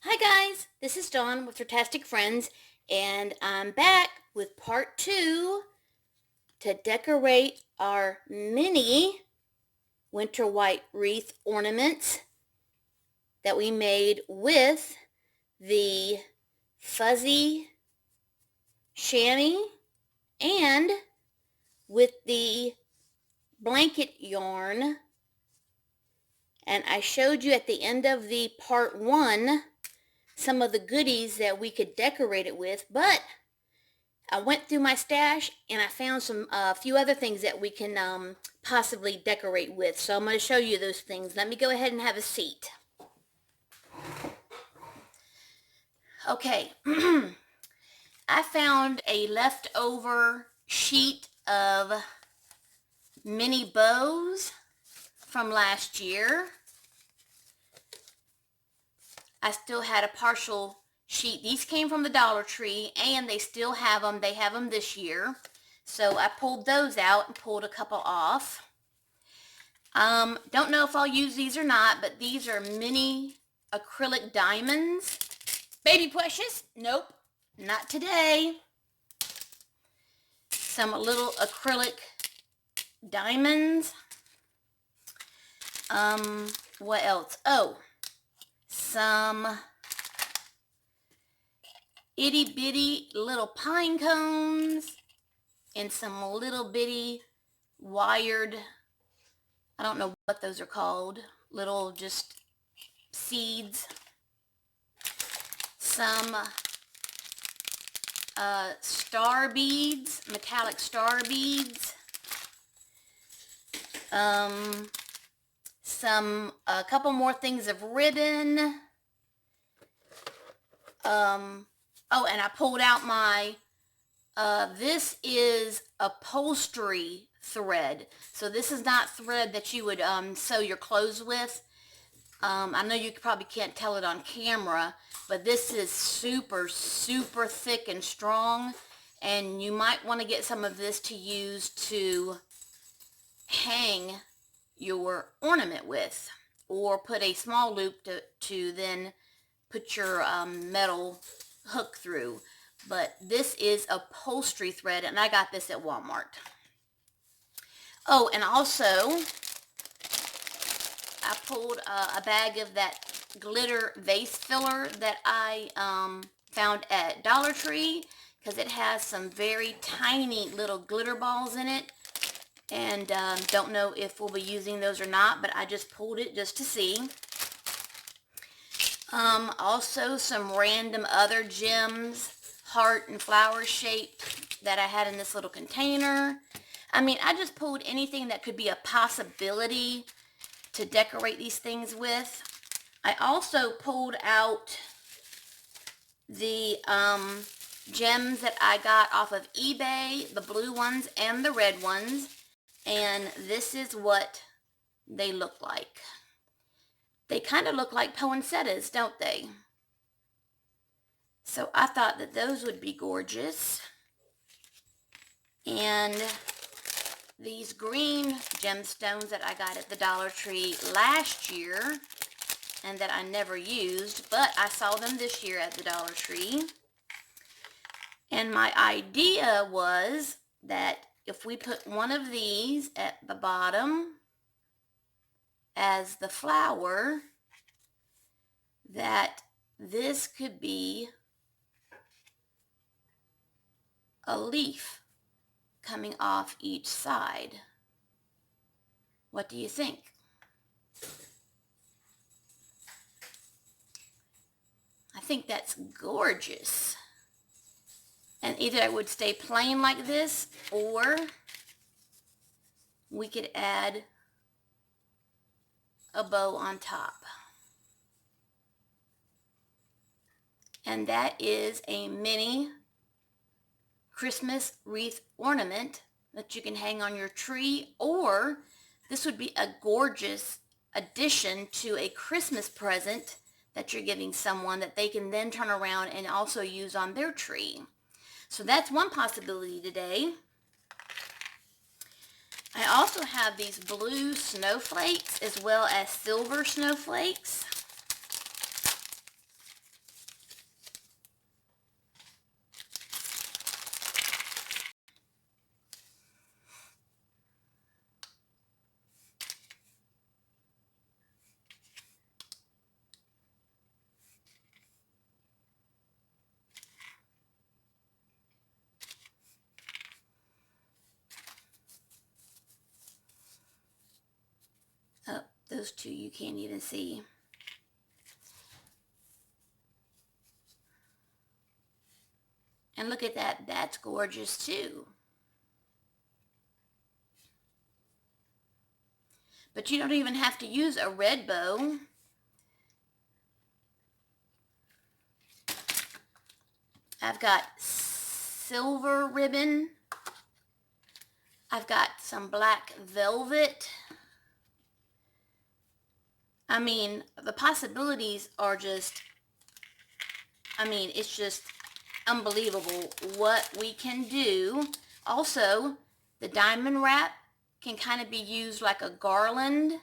Hi guys, this is Dawn with Furtastic Friends, and I'm back with part 2 to decorate our mini winter white wreath ornaments that we made with the fuzzy chamois and with the blanket yarn. And I showed you at the end of the part 1 some of the goodies that we could decorate it with, but I went through my stash and I found a few other things that we can possibly decorate with. So I'm going to show you those things. Let me go ahead and have a seat. Okay, I found a leftover sheet of mini bows from last year. I still had a partial sheet. These came from the Dollar Tree and they still have them. They have them this year. So I pulled those out and pulled a couple off. Don't know if I'll use these or not, but these are mini acrylic diamonds. Baby precious? Nope, not today. Some little acrylic diamonds. What else? Oh, some itty bitty little pine cones and some little bitty wired, I don't know what those are called, little just seeds. Some star beads, metallic star beads. A couple more things of ribbon. Oh, and I pulled out my, this is upholstery thread. So this is not thread that you would sew your clothes with. I know you probably can't tell it on camera, but this is super, super thick and strong. And you might want to get some of this to use to hang your ornament with, or put a small loop to then put your metal hook through. But this is upholstery thread, and I got this at Walmart. Oh, and also I pulled a bag of that glitter vase filler that I found at Dollar Tree, because it has some very tiny little glitter balls in it, and don't know if we'll be using those or not, but I just pulled it just to see. Also some random other gems, heart and flower shaped, that I had in this little container. I mean, I just pulled anything that could be a possibility to decorate these things with. I also pulled out the gems that I got off of eBay, the blue ones and the red ones, and this is what they look like. They kind of look like poinsettias, don't they? So I thought that those would be gorgeous. And these green gemstones that I got at the Dollar Tree last year and that I never used, but I saw them this year at the Dollar Tree. And my idea was that if we put one of these at the bottom as the flower, that this could be a leaf coming off each side. What do you think? I think that's gorgeous. And either it would stay plain like this, or we could add a bow on top. And that is a mini Christmas wreath ornament that you can hang on your tree, or this would be a gorgeous addition to a Christmas present that you're giving someone that they can then turn around and also use on their tree. So that's one possibility today. I also have these blue snowflakes as well as silver snowflakes. those two you can't even see. And look at that, that's gorgeous too. But you don't even have to use a red bow. I've got silver ribbon. I've got some black velvet. I mean, the possibilities are just, it's just unbelievable what we can do. Also, the diamond wrap can kind of be used like a garland.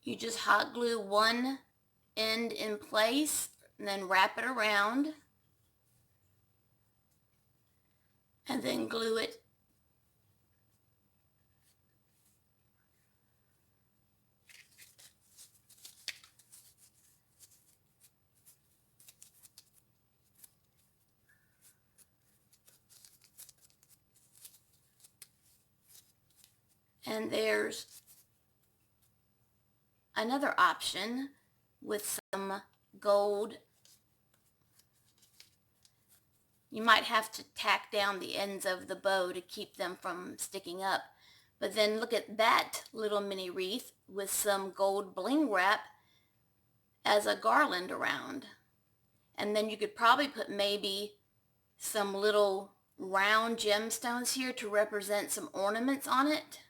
You just hot glue one end in place and then wrap it around and then glue it. And there's another option with some gold. You might have to tack down the ends of the bow to keep them from sticking up. But then look at that little mini wreath with some gold bling wrap as a garland around. And then you could probably put maybe some little round gemstones here to represent some ornaments on it.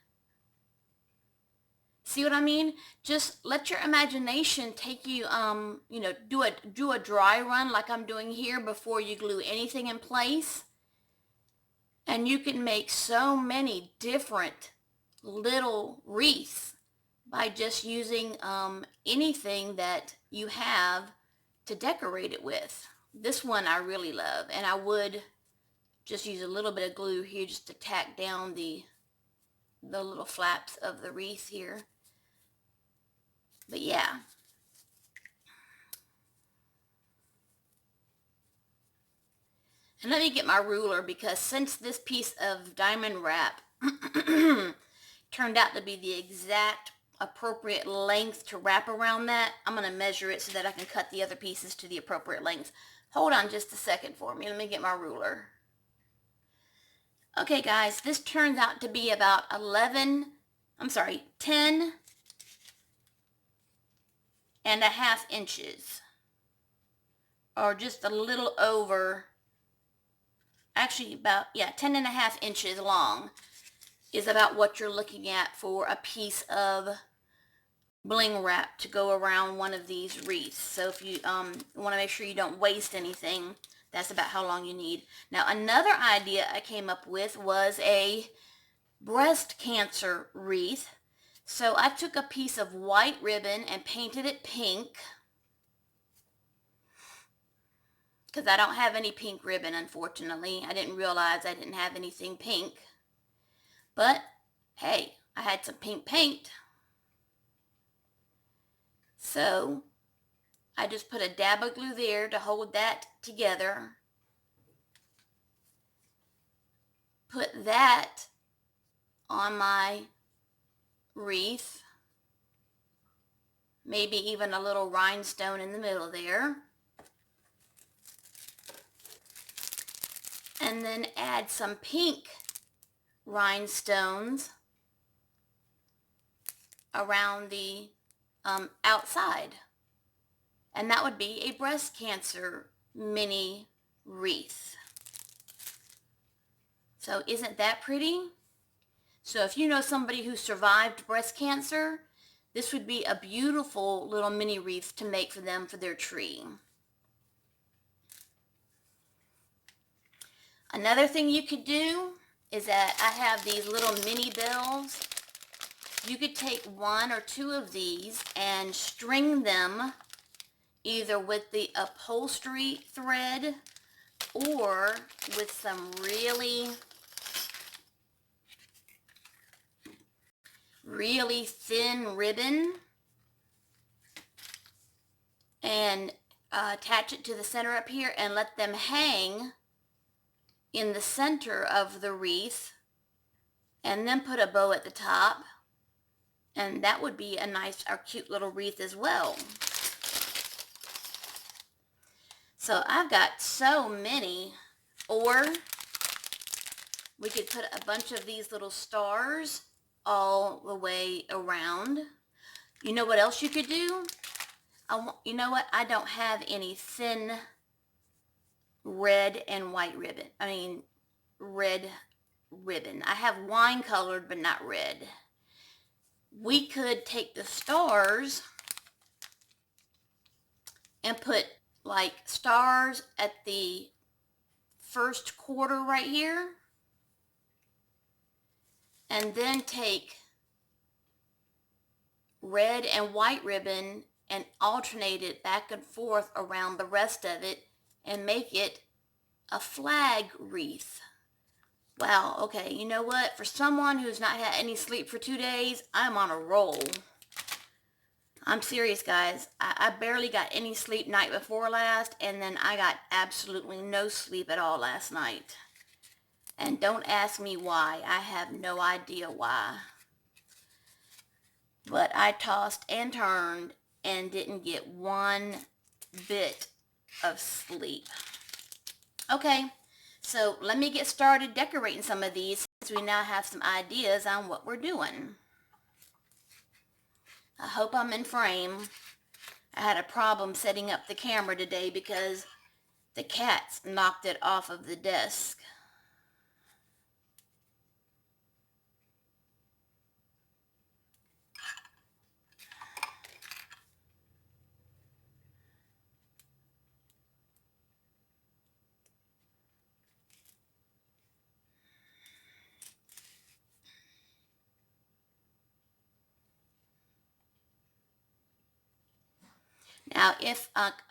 See what I mean? Just let your imagination take you, do a dry run like I'm doing here before you glue anything in place. And you can make so many different little wreaths by just using anything that you have to decorate it with. This one I really love, and I would just use a little bit of glue here just to tack down the little flaps of the wreath here. But yeah. And let me get my ruler, because since this piece of diamond wrap turned out to be the exact appropriate length to wrap around that, I'm going to measure it so that I can cut the other pieces to the appropriate length. Hold on just a second for me. Let me get my ruler. Okay guys, this turns out to be about 10 and a half inches, or just a little over, actually about, 10 and a half inches long is about what you're looking at for a piece of bling wrap to go around one of these wreaths. So if you want to make sure you don't waste anything, that's about how long you need. Now another idea I came up with was a breast cancer wreath. So I took a piece of white ribbon and painted it pink, because I don't have any pink ribbon, unfortunately. I didn't realize I didn't have anything pink. But hey, I had some pink paint. So I just put a dab of glue there to hold that together. Put that on my wreath. Maybe even a little rhinestone in the middle there. And then add some pink rhinestones around the outside. And that would be a breast cancer mini wreath. So isn't that pretty? So if you know somebody who survived breast cancer, this would be a beautiful little mini wreath to make for them for their tree. Another thing you could do is that I have these little mini bells. You could take one or two of these and string them either with the upholstery thread or with some really thin ribbon, and attach it to the center up here and let them hang in the center of the wreath and then put a bow at the top, and that would be a nice or cute little wreath as well. So I've got so many. Or we could put a bunch of these little stars all the way around. You know what else you could do? You know what? I don't have any thin red and white ribbon. Red ribbon. I have wine colored, but not red. We could take the stars and put like stars at the first quarter right here, and then take red and white ribbon and alternate it back and forth around the rest of it and make it a flag wreath. Wow, okay, you know what? For someone who's not had any sleep for 2 days, I'm on a roll. I'm serious, guys. I barely got any sleep night before last, and then I got absolutely no sleep at all last night. And don't ask me why. I have no idea why. But I tossed and turned and didn't get one bit of sleep. Okay, so let me get started decorating some of these since we now have some ideas on what we're doing. I hope I'm in frame. I had a problem setting up the camera today because the cats knocked it off of the desk.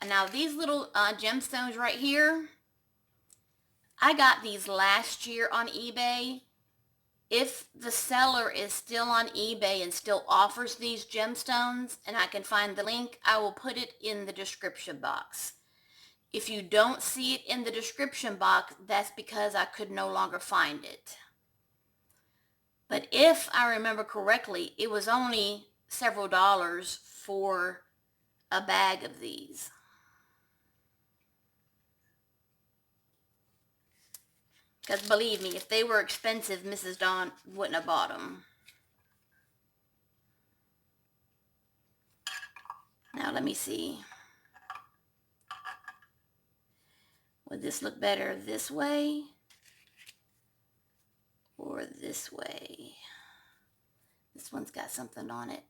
Now these little gemstones right here, I got these last year on eBay. If the seller is still on eBay and still offers these gemstones, and I can find the link, I will put it in the description box. If you don't see it in the description box, that's because I could no longer find it. But if I remember correctly, it was only several dollars for a bag of these. Because believe me, if they were expensive, Mrs. Dawn wouldn't have bought them. Now let me see. Would this look better this way or this way? This one's got something on it.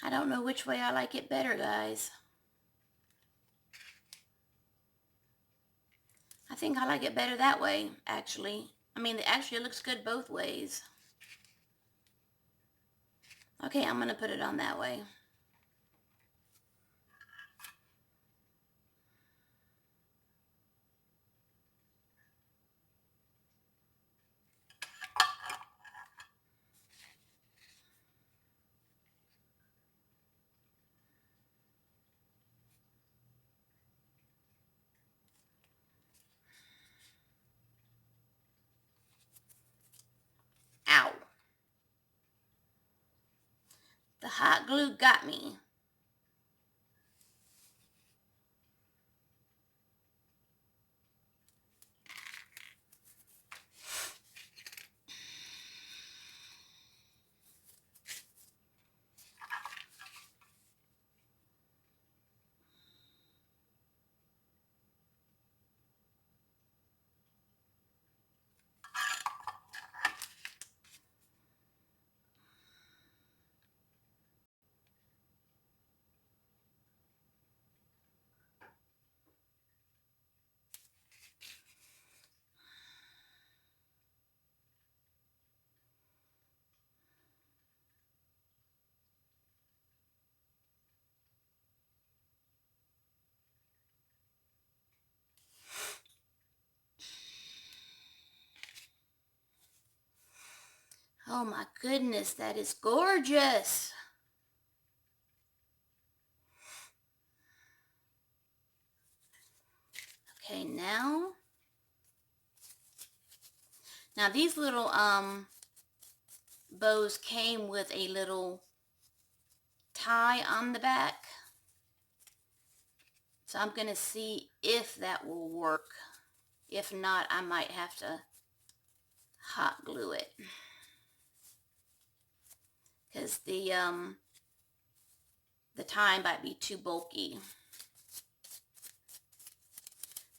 I don't know which way I like it better, guys. I think I like it better that way, actually. Actually it looks good both ways. Okay, I'm going to put it on that way. Ow. The hot glue got me. Oh my goodness, that is gorgeous. Okay, now these little bows came with a little tie on the back. So I'm going to see if that will work. If not, I might have to hot glue it. Because the tie might be too bulky.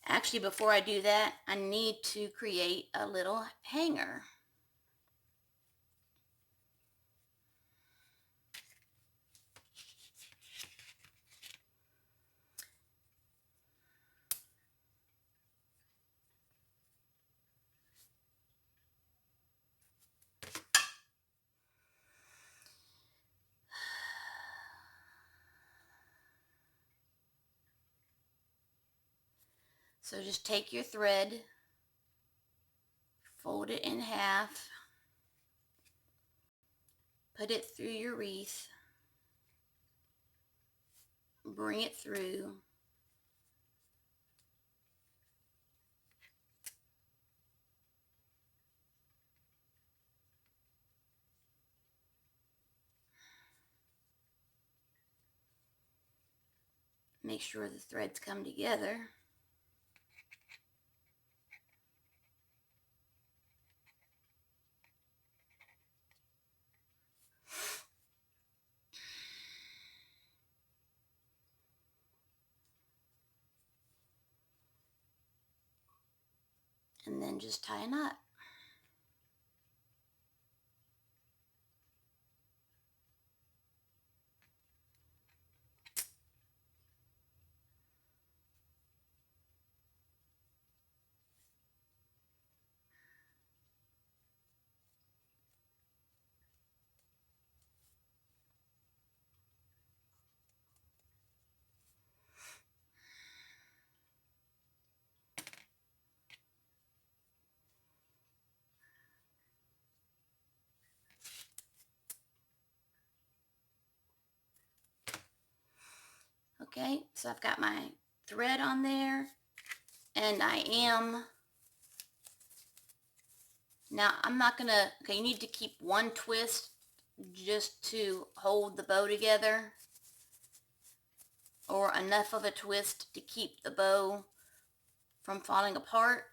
Actually, before I do that, I need to create a little hanger. So just take your thread, fold it in half, put it through your wreath, bring it through, make sure the threads come together. And then just tie a knot. Okay, so I've got my thread on there, and now I'm not gonna, okay, you need to keep one twist just to hold the bow together, or enough of a twist to keep the bow from falling apart.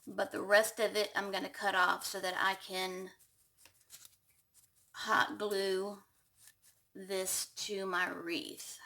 But the rest of it I'm gonna cut off so that I can hot glue this to my wreath.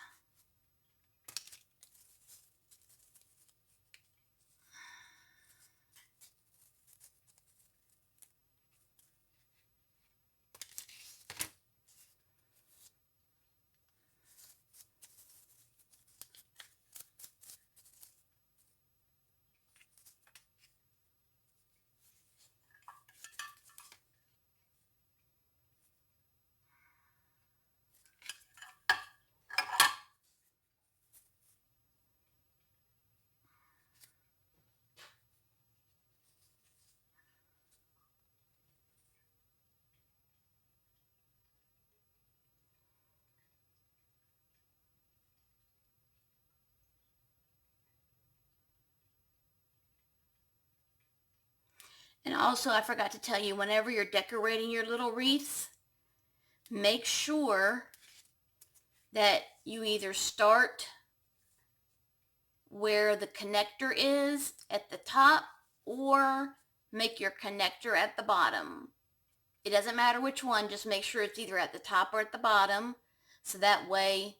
And also, I forgot to tell you, whenever you're decorating your little wreaths, make sure that you either start where the connector is at the top, or make your connector at the bottom. It doesn't matter which one, just make sure it's either at the top or at the bottom, so that way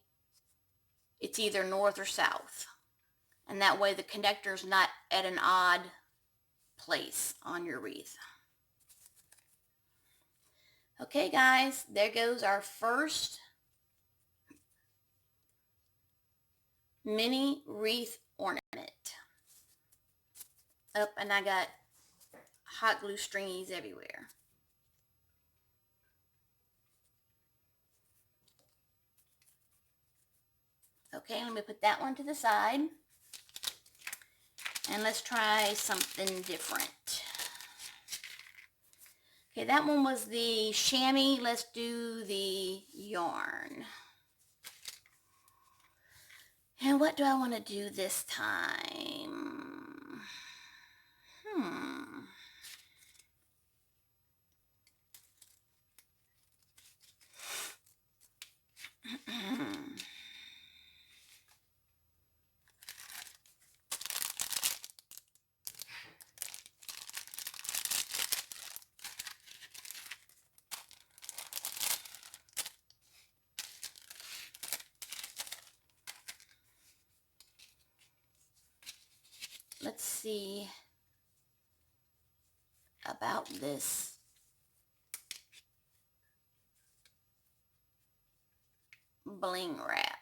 it's either north or south. And that way the connector is not at an odd place on your wreath. Okay guys, there goes our first mini wreath ornament. Oh, and I got hot glue stringies everywhere. Okay, let me put that one to the side. And let's try something different. Okay, that one was the chamois. Let's do the yarn. And what do I want to do this time? Let's see about this bling wrap.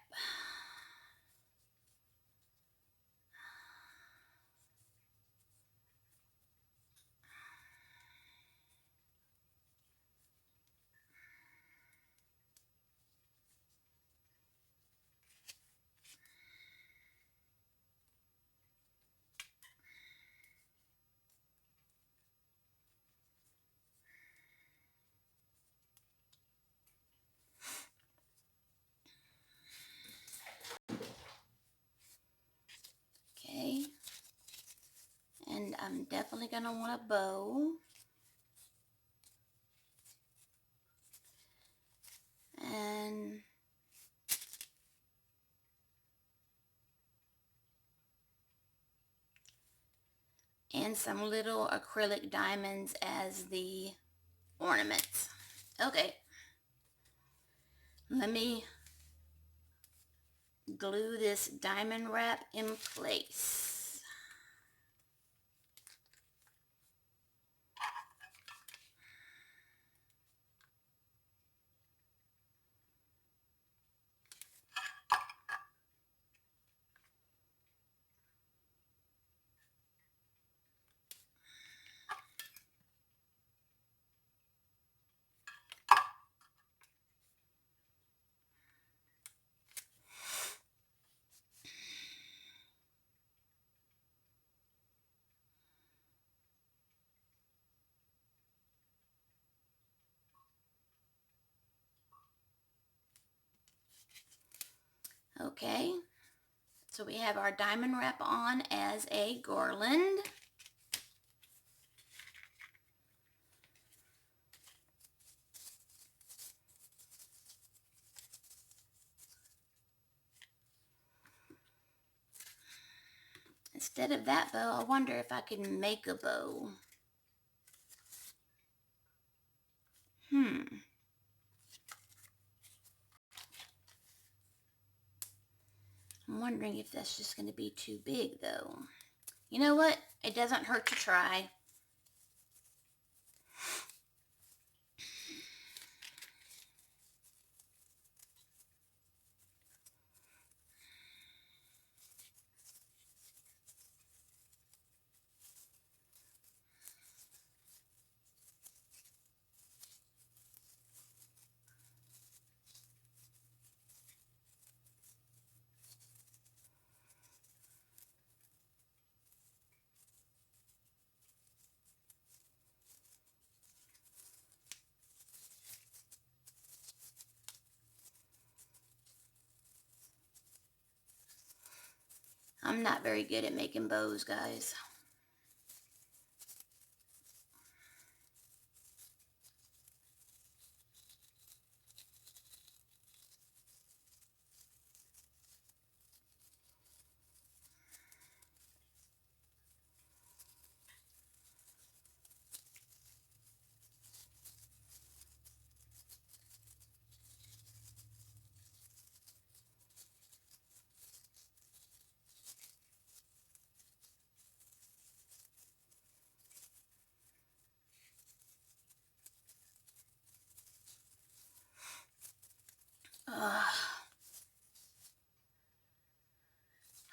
Okay, and I'm definitely going to want a bow. And some little acrylic diamonds as the ornaments. Okay, let me glue this diamond wrap in place. Okay, so we have our diamond wrap on as a garland. Instead of that bow, I wonder if I can make a bow. I'm wondering if that's just going to be too big, though. You know what? It doesn't hurt to try. I'm not very good at making bows, guys.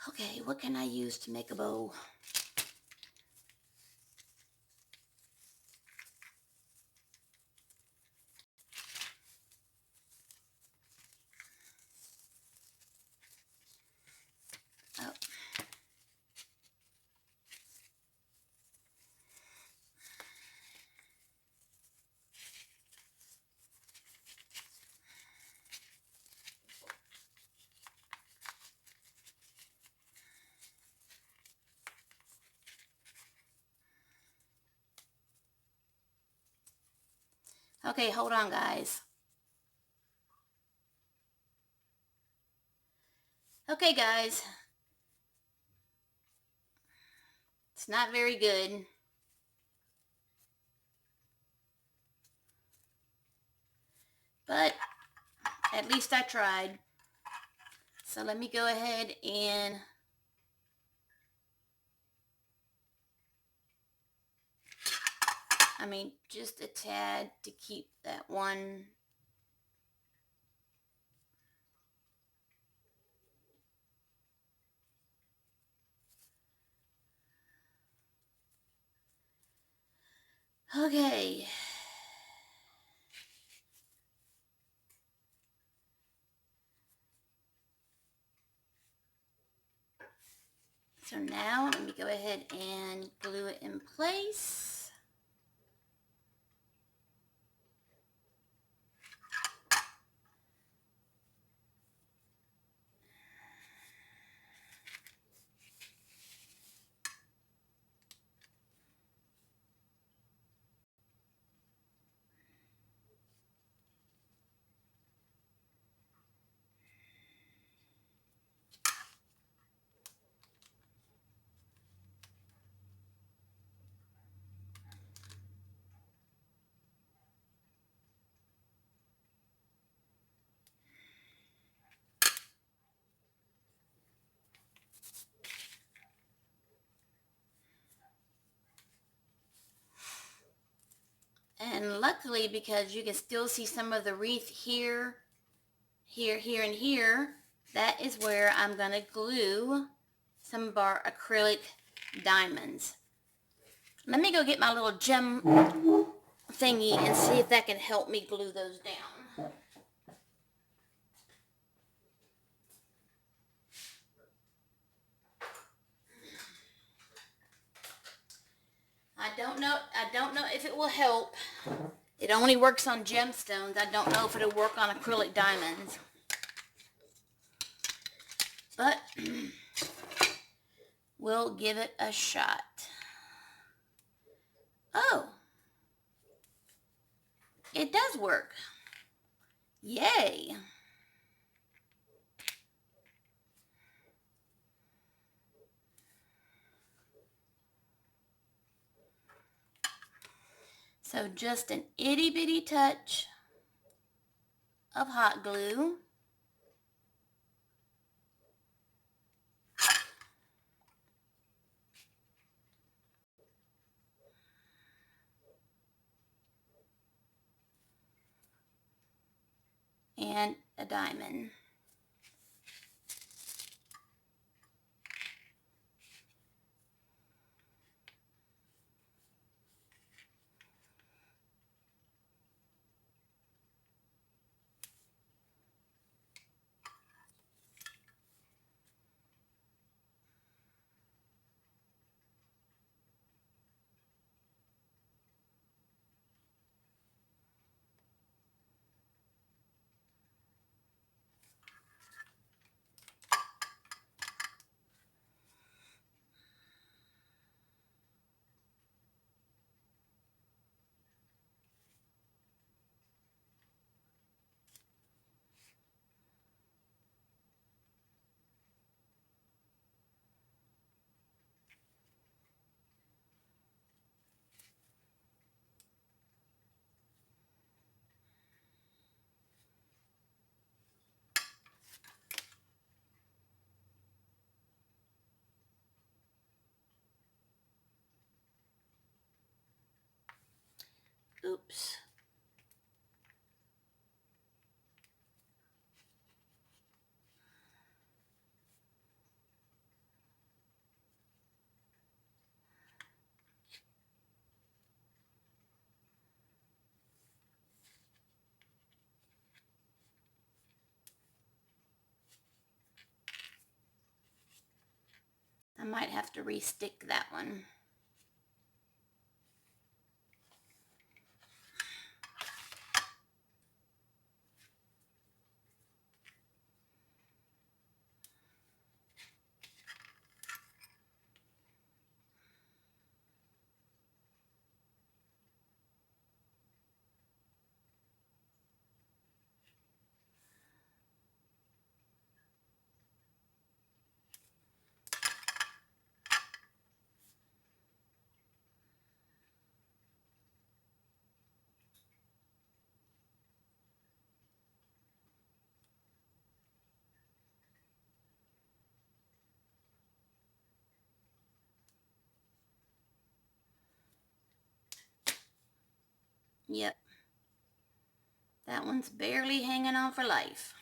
Okay, what can I use to make a bow? Oh. Okay, hold on, guys. Okay, guys. It's not very good. But at least I tried. So let me go ahead and just a tad to keep that one. Okay. So now let me go ahead and glue it in place. And luckily, because you can still see some of the wreath here, and here, that is where I'm going to glue some of our acrylic diamonds. Let me go get my little gem thingy and see if that can help me glue those down. I don't know if it will help. It only works on gemstones. I don't know if it'll work on acrylic diamonds. But we'll give it a shot. Oh, it does work. Yay. So just an itty bitty touch of hot glue. And a diamond. Oops. I might have to re-stick that one. Yep. That one's barely hanging on for life.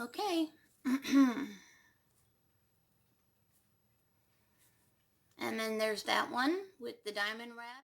Okay. And then there's that one with the diamond wrap.